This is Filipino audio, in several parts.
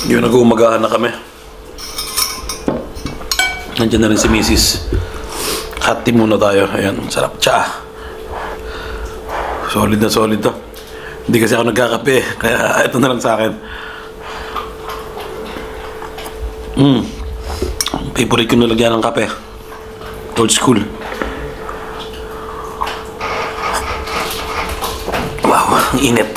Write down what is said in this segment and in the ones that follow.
Yun, nag-uumagahan na kami. Nandiyan na rin si Mrs. Hot tea muna tayo. Ayan, sarap. Tsa. Solid na solid to. Hindi kasi ako nagkakape, kaya ito na lang sa akin. Favorite ko nalagyan ng kape. Old school. Wow, ang init.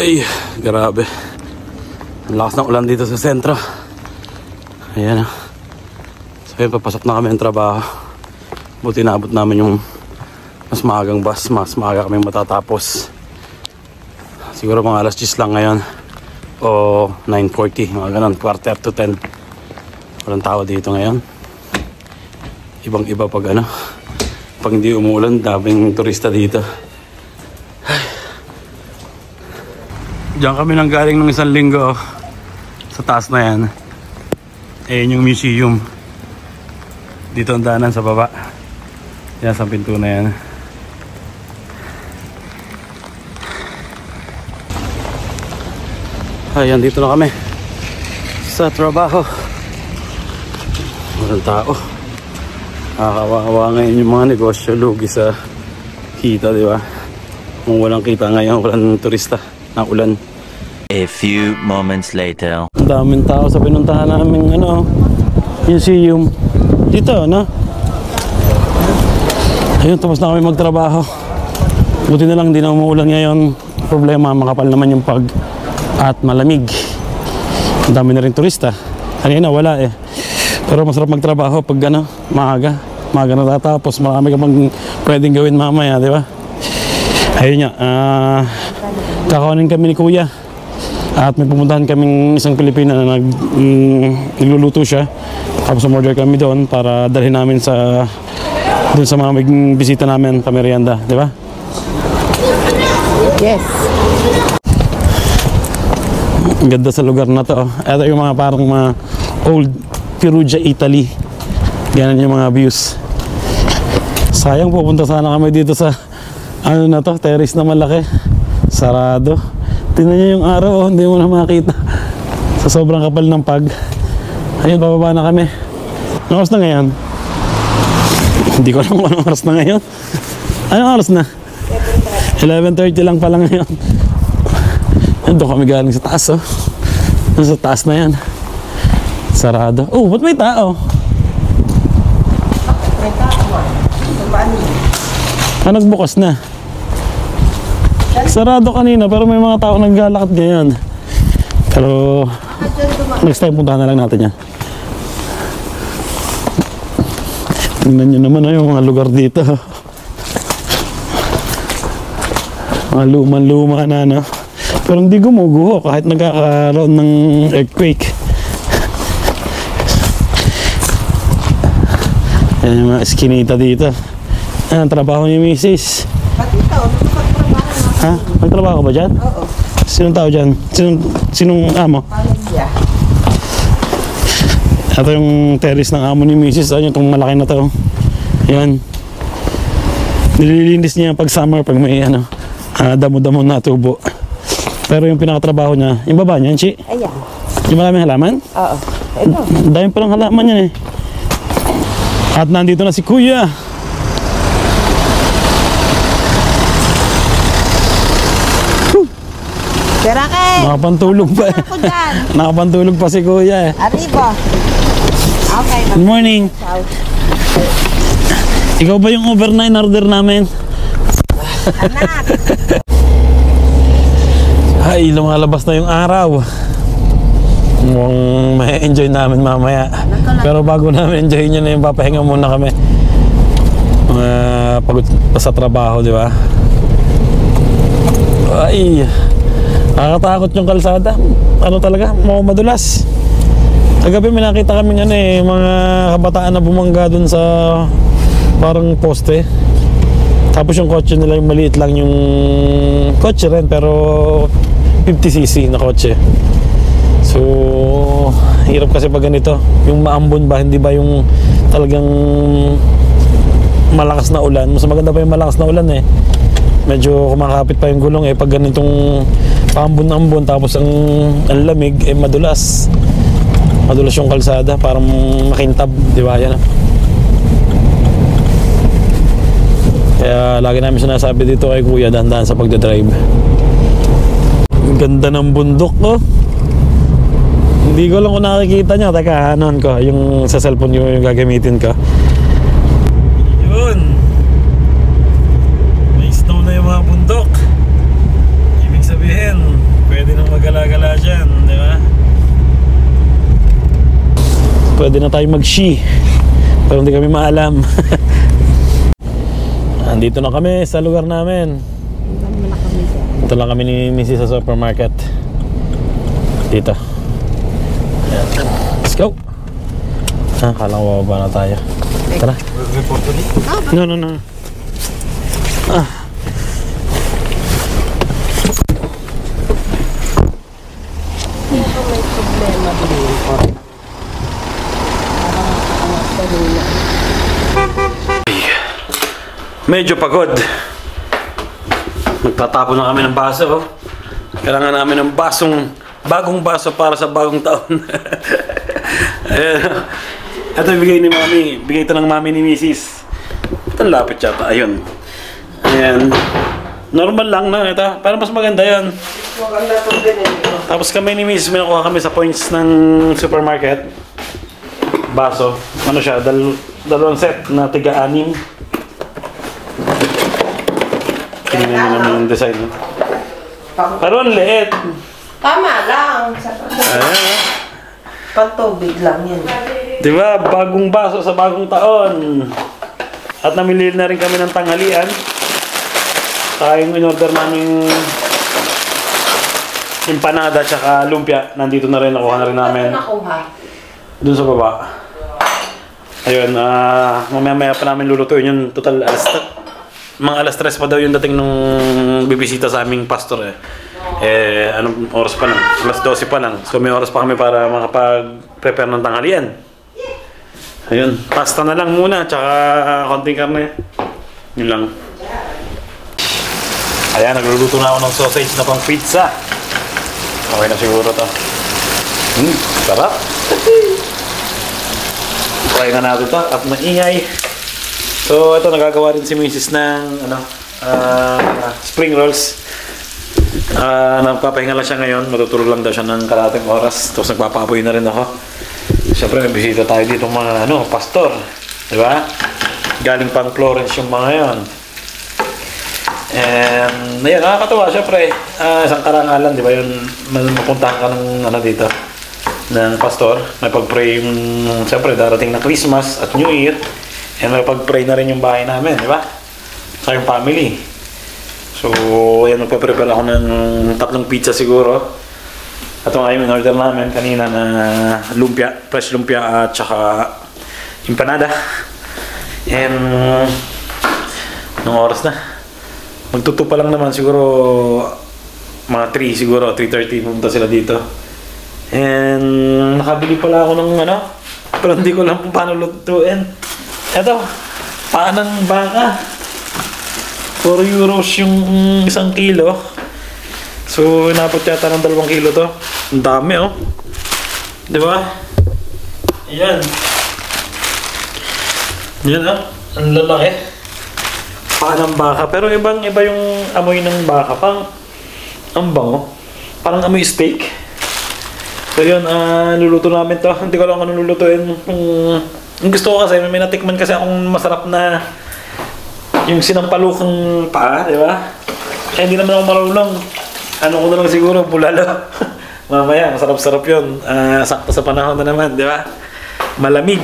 Ay, grabe. Ang lakas ng ulan dito sa sentro. Ayan. So yun, papasok na kami ang trabaho. Buti naabot namin yung mas maagang bus. Mas maaga kami matatapos. Siguro mga alas 10 lang ngayon. O 9:40. Mga ganun, 9:45. Walang tao dito ngayon. Ibang iba pag ano. Pag hindi umuulan, daming turista dito. Diyan kami nang galing ng isang linggo. Sa taas na yan. Ayan yung museum. Dito ang daanan sa baba. Yan sa pinto na yan. Ayan, dito na kami sa trabaho. Walang tao. Nakakawawa ngayon yung mga negosyo. Lugi sa kita, di ba? Kung walang kita ngayon, walang turista na ulan. A few moments later. Ang daming tao sa pinuntahan namin museum. Dito, no? Ayun, tapos na kami magtrabaho. Buti na lang, di na umuulan ngayon. Problema, makapal naman yung pag at malamig. Ang dami na rin turista. Kanina wala eh. Pero masarap magtrabaho pag maaga. Maaga natatapos. Marami ka pang pwedeng gawin mamaya, di ba? Ayun nga, kakawanin kami ni Kuya. At may pumuntahan kaming isang Pilipina na nagluluto siya. Tapos umorder kami doon para dalhin namin doon sa mga bisita namin sa merienda, di ba? Yes. Ang ganda sa lugar na to. Ito yung mga parang mga old Perugia, Italy. Ganyan yung mga views. Sayang, pupunta sana kami dito sa na to, terrace na malaki. Sarado. Tingnan niyo yung araw, hindi mo na makita. Sa sobrang kapal ng pag. Ayun, bababa na kami. Anong oras na ngayon? Hindi ko alam kung anong oras na ngayon. Anong oras na? 11:30 lang pala ngayon. Doon kami galing sa taas, oh. Sa taas na yan. Sarado. Oh, ba't may tao? May tao. Nagbukas na. Sarado kanina pero may mga tao naglalakad ngayon. Pero next time puntahan na lang natin yan. Tingnan nyo naman yung mga lugar dito. Mga luma na, no? Pero hindi gumuguho kahit nagkakaroon ng earthquake. Yan yung mga eskinita dito. Ayan, trabaho ni Mrs. Pati ikaw, nagtatrabaho. Ha? Magtrabaho ka ba dyan? Oo. Sinong tao dyan? Sinong amo? Pamilya. Ito yung terrace ng amo ni Mrs. Ayun, itong malaki na to. Yan. Nililinis niya pag summer, pag may damo-damo na tubo. Pero yung pinakatrabaho niya, yung baba niya, Chi? Ayan. Yung maraming halaman? Oo. Ito. Dami palang halaman yan eh. At nandito na si Kuya. Derake! Nakapantulog pa eh. Ako dyan. Nakapantulog pa si Kuya eh. Arriba. Okay. Good morning. Ikaw ba yung overnight order namin? Anak. Ay, lumalabas na yung araw. Mukhang may enjoy namin mamaya. Pero bago namin enjoy nyo na yung papahinga muna kami. Pagod pa sa trabaho, di ba? Ay, nakakatakot yung kalsada. Ano talaga, madulas. Kagabi may nakita kami mga kabataan na bumangga dun sa parang poste. Tapos yung kotse nila yung maliit lang yung kotse rin pero 50cc na kotse. So, hirap Mahirap kasi pag ganito, yung maambon ba, hindi ba yung talagang malakas na ulan. Mas maganda pa yung malakas na ulan eh. Medyo kumakapit pa yung gulong eh. Pag ganitong paambon-ambon tapos ang lamig eh madulas. Madulas yung kalsada, parang makintab, di ba? Yan. Kaya lagi namin sinasabi dito kay Kuya, dahan-dahan sa pagdadrive. Ang ganda ng bundok, no? Hindi ko lang kung nakikita niya. Teka, hanon ko. Yung sa cellphone yung gagamitin ko. Yun. May snow na yung mga bundok. Ibig sabihin, pwede nang magala-gala dyan, di ba? Pwede na tayo mag-ski. Pero hindi kami maalam. Andito na kami sa lugar namin. Ito lang kami ni Missy sa supermarket. Dito. Ayan. Let's go. Kala ko bababa na tayo. Tara. No. Medyo pagod. Magtatapon na kami ng baso. Oh. Kailangan namin ng bagong baso para sa bagong taon. Ito bigay ni Mami. Bigay ito ng Mami ni Mrs. Ito lapit yata. Ayun. Ayan. Normal lang na ito. Pero mas maganda yan. Tapos kami ni Mrs. may nakuha kami sa points ng supermarket. Baso. Ano siya? Dalawang set na tiga-anim. Tingnan mo naman yung design. Pero ang liit. Tama lang. Pantubig lang yun. Diba? Bagong baso sa bagong taon. At namili na rin kami ng tanghalian. Saka yung in-order namin empanada tsaka lumpia. Nandito na rin. Nakuha na rin namin. Doon sa baba. Ayun. Mamaya pa namin lulutuin yun. Total mga alas 3 pa daw yung dating nung bibisita sa aming pastor eh. Anong oras pa lang? Alas 12 pa lang. So may oras pa kami para makapag-prepare ng tanghalian. Ayun, pasta na lang muna, tsaka konting karne. Yun lang. Ayan, nagluluto na ako ng sausage na pang pizza. Okay na siguro to. Sarap. Try na natin to at maingay. So ito, nagagawa rin si Mrs. ng spring rolls. Nagpapahinga lang siya ngayon. Matutulog lang daw siya ng kalahating oras. Tapos nagpapaapoy na rin ako. Siyempre may bisita tayo dito mga pastor. Diba? Galing pang Florence yung mga yon. And ayun, nakakatawa. Siyempre, isang karangalan, diba yun? Mapuntahan ka ng dito ng pastor. May pag-pray yung, siyempre darating na Christmas at New Year. And may pag-pray na rin yung bahay namin, di ba? Sa yung family. So, ayan, magpaprepare ako ng 3 pizza siguro. At ito nga yung in-order namin kanina na lumpia, fresh lumpia at saka empanada. And, nung oras na. Magtuto pa lang naman siguro mga 3 siguro, 3:30 pumunta sila dito. And, nakabili pala ako ng pero hindi ko lang kung paano lutuin. Eto, paa ng baka. 4 euros yung 1 kilo. So, inabot yata ng 2 kilo to. Ang dami, oh. Diba? Ayan. Yan, oh. Ang lalaki. Paa ng baka. Pero ibang-iba yung amoy ng baka. Pang, ang bango. Parang amoy steak. So, yun, luluto namin to. Hindi ko lang ano lulutuin. Yung gusto ko kasi, may natikman kasi akong masarap na yung sinampalukang paa, di ba? Eh, hindi naman ako marunong. Ano ko na lang siguro, bulalo. Mamaya, masarap-sarap yun. Sakto sa panahon na naman, di ba? Malamig.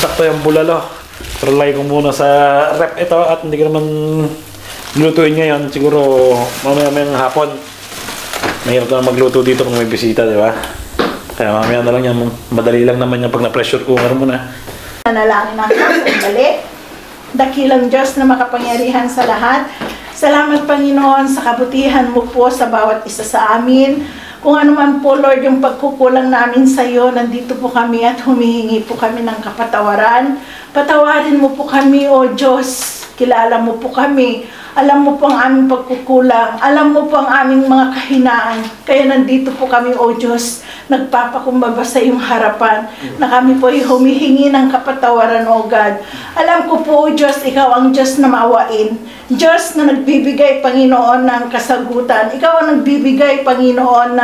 Sakto yung bulalo. Pero lagay ko muna sa rep ito at hindi ko naman lutuin ngayon. Siguro, mamaya-mayang hapon. Mahirap na magluto dito kung may bisita, di ba? Kaya mamaya na lang yan. Madali lang naman yan pag na-pressure cooker mo na. Nanalangin ang sandali. Dakilang Diyos na makapangyarihan sa lahat. Salamat Panginoon sa kabutihan mo po sa bawat isa sa amin. Kung ano man po, Lord, yung pagkukulang namin sa iyo, nandito po kami at humihingi po kami ng kapatawaran. Patawarin mo po kami, O Diyos. Kilala mo po kami. Alam mo po ang aming pagkukulang. Alam mo po ang aming mga kahinaan. Kaya nandito po kami, O Diyos, nagpapakumbaba sa iyong harapan na kami po ay humihingi ng kapatawaran, O God. Alam ko po, O Diyos, ikaw ang Diyos na maawain. Diyos na nagbibigay, Panginoon, ng kasagutan. Ikaw ang nagbibigay, Panginoon,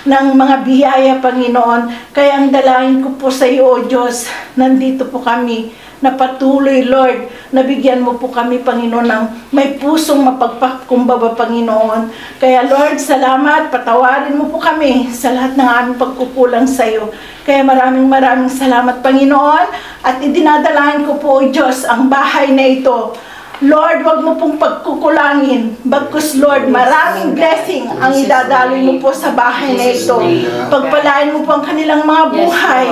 ng mga biyaya, Panginoon. Kaya ang dalangin ko po sa iyo, O Diyos, nandito po kami na patuloy, Lord, nabigyan mo po kami, Panginoon, ng may pusong mapagpakumbaba, Panginoon. Kaya, Lord, salamat, patawarin mo po kami sa lahat ng aming pagkukulang sa iyo. Kaya maraming salamat, Panginoon, at idinadalain ko po, O Diyos, ang bahay na ito. Lord, wag mo pong pagkukulangin. Bagkus, Lord, maraming blessing ang idadaloy mo po sa bahay na ito. Pagpalain mo po ang kanilang mga buhay.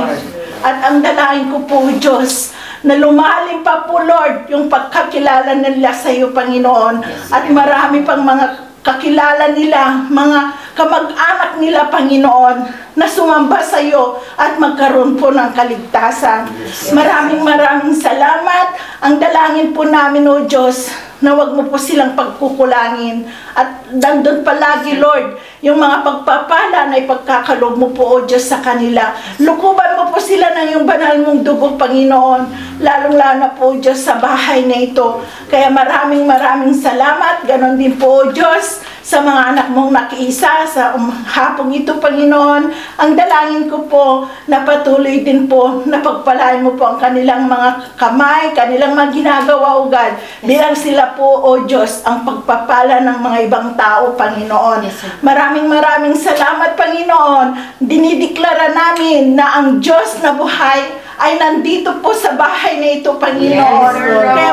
At ang dalain ko po, Diyos, na lumalim pa po, Lord, yung pagkakilala nila sa iyo, Panginoon. At marami pang mga kakilala nila, mga kamag-anak nila, Panginoon, na sumamba sa iyo at magkaroon po ng kaligtasan. Maraming salamat. Ang dalangin po namin, O Diyos, na wag mo po silang pagkukulangin. At nandun palagi, Lord, yung mga pagpapala na ipagkakaloob mo po, O Diyos, sa kanila. Lukuban mo po sila ng yung banal mong dugo, Panginoon, lalong-lalo na po, O Diyos, sa bahay na ito. Kaya maraming salamat. Ganon din po, O Diyos, sa mga anak mong nakiisa sa hapong ito, Panginoon. Ang dalangin ko po na patuloy din po na pagpalain mo po ang kanilang mga kamay, kanilang mga ginagawa, O God. Bilang sila po, O Diyos, ang pagpapala ng mga ibang tao, Panginoon. Maraming salamat, Panginoon. Dinideklara namin na ang Diyos na buhay ay nandito po sa bahay na ito, Panginoon. Kaya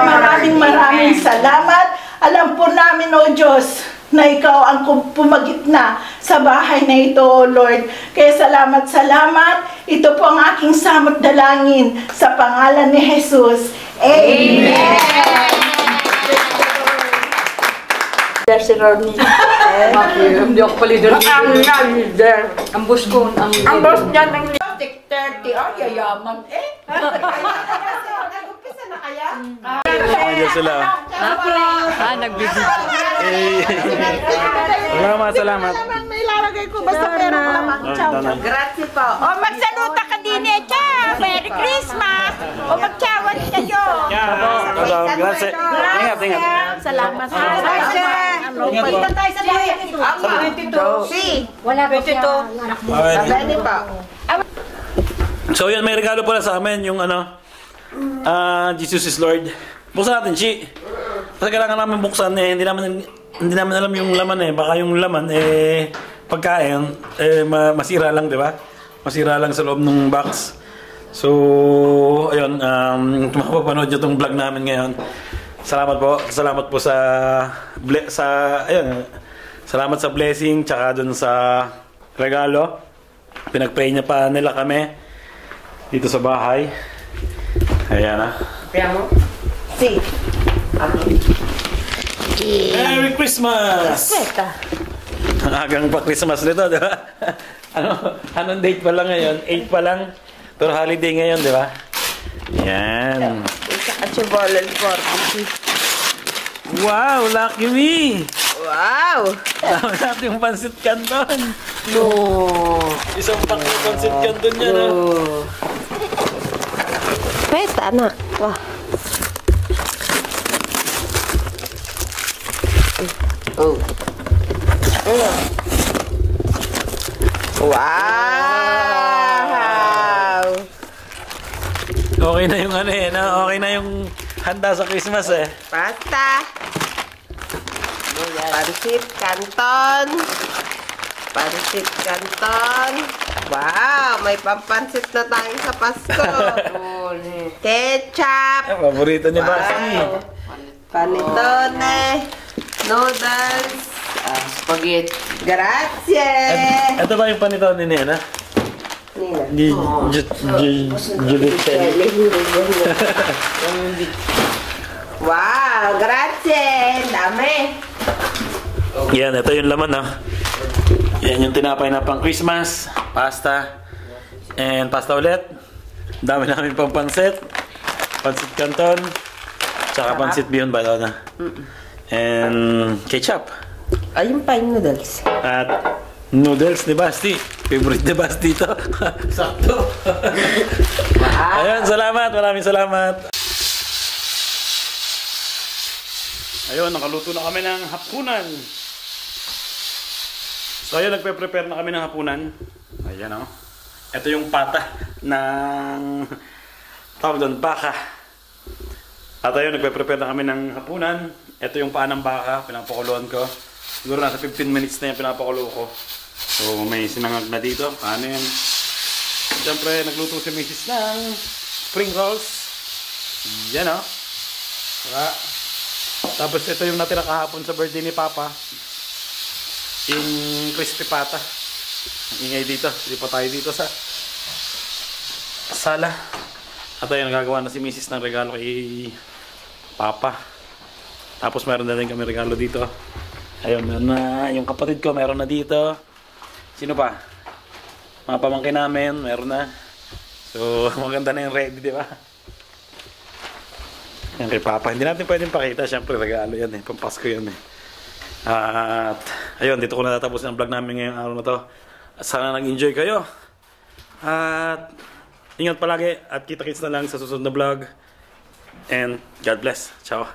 maraming salamat. Alam po namin, O Diyos, na ikaw ang pumagitna sa bahay na ito, O Lord. Kaya salamat. Ito po ang aking samot dalangin sa pangalan ni Jesus. Amen. Si Rodney. Hindi ako pala doon. Ang boss ko. Ang boss niya ng 30. Yayaman eh. Nag-umpisa na kaya? Ayan sila. Nagbibig. Salamat. May lalagay ko basta meron ko lamang. Grazie po. O, magsaluta ka din eh, Cha! Merry Christmas! O, magtsawat kayo! Grazie. Ingat. Salamat. Dito tayo sa bayan ito. Ang 22. Si. Wala po siya. 22. Dani pa. So yun, may regalo pala sa amin yung Jesus is Lord. Buksan natin, Chi. Kasi kailangan namin buksan hindi namin alam yung laman baka yung laman pagkain masira lang, di ba? Masira lang sa loob ng box. So ayun, mapapanood nyo tong vlog namin ngayon. Salamat po sa ayun, salamat sa blessing tsaka dun sa regalo. Pinag-pray niya pa nila kami dito sa bahay. Ayan na. Kaya mo? Si. Merry Christmas! Ang agang pa Christmas nito, di ba? Anong date pa lang ngayon? 8 pa lang. Pero holiday ngayon, di ba? Yan. At yung ballon for. Wow! Lucky me! Wow! Dami natin yung pansit canton. No. Isang pack ng pansit canton yan, ha? Pwesta na. Wah. Oh. Wow! Okay na yung okay na yung handa sa Christmas Pasta. Pansit canton. Wow! May pampansit na tayo sa Pasko. Ketchup. Paborito ni Barsi. Panitone. Noodles. Spaghetti. Grazie. Ito ba yung panito ni Nena? Juliet. Wow! Grazie. Dami. Yan, ito yung laman, Yan yung tinapay na pang Christmas. Pasta. And pasta ulit. Dami namin pang pansit. Pansit canton. Tsaka pansit bihon balona. And ketchup. Ayun pa yung noodles. At noodles ni Basti. Favorite ni Basti ito. Sakto. Ayun, salamat. Maraming salamat. Ayun, nakaluto na kami ng hapunan. So ayun, nagpe-prepare na kami ng hapunan. Ayan o. Ito yung pata ng tawag doon, baka. At ayun, nagpe-prepare na kami ng hapunan. Ito yung paa ng baka, pinapakuluan ko. Siguro nasa 15 minutes na yung pinapakulo ko. So may sinangag na dito, kanin. Siyempre, nagluto si Mrs. ng spring rolls. Yan o. Tapos ito yung natira kahapon sa birthday ni Papa. Yung crispy pata. Ang ingay dito. Hindi pa tayo dito sa sala. At ayun, nagagawa na si Mrs. ng regalo kay Papa. Tapos meron na rin kami regalo dito. Ayun, meron na. Yung kapatid ko meron na dito. Sino pa? Mga pamangkin namin, meron na. So, maganda na yung ready, di ba? Yan kay Papa. Hindi natin pwedeng pakita. Siyempre, regalo yan eh. Pampasko yan eh. At ayun, dito ko natatapos ang vlog namin ngayong araw na to. Sana nag-enjoy kayo. At ingat palagi. At kita-kits na lang sa susunod na vlog. And God bless. Ciao.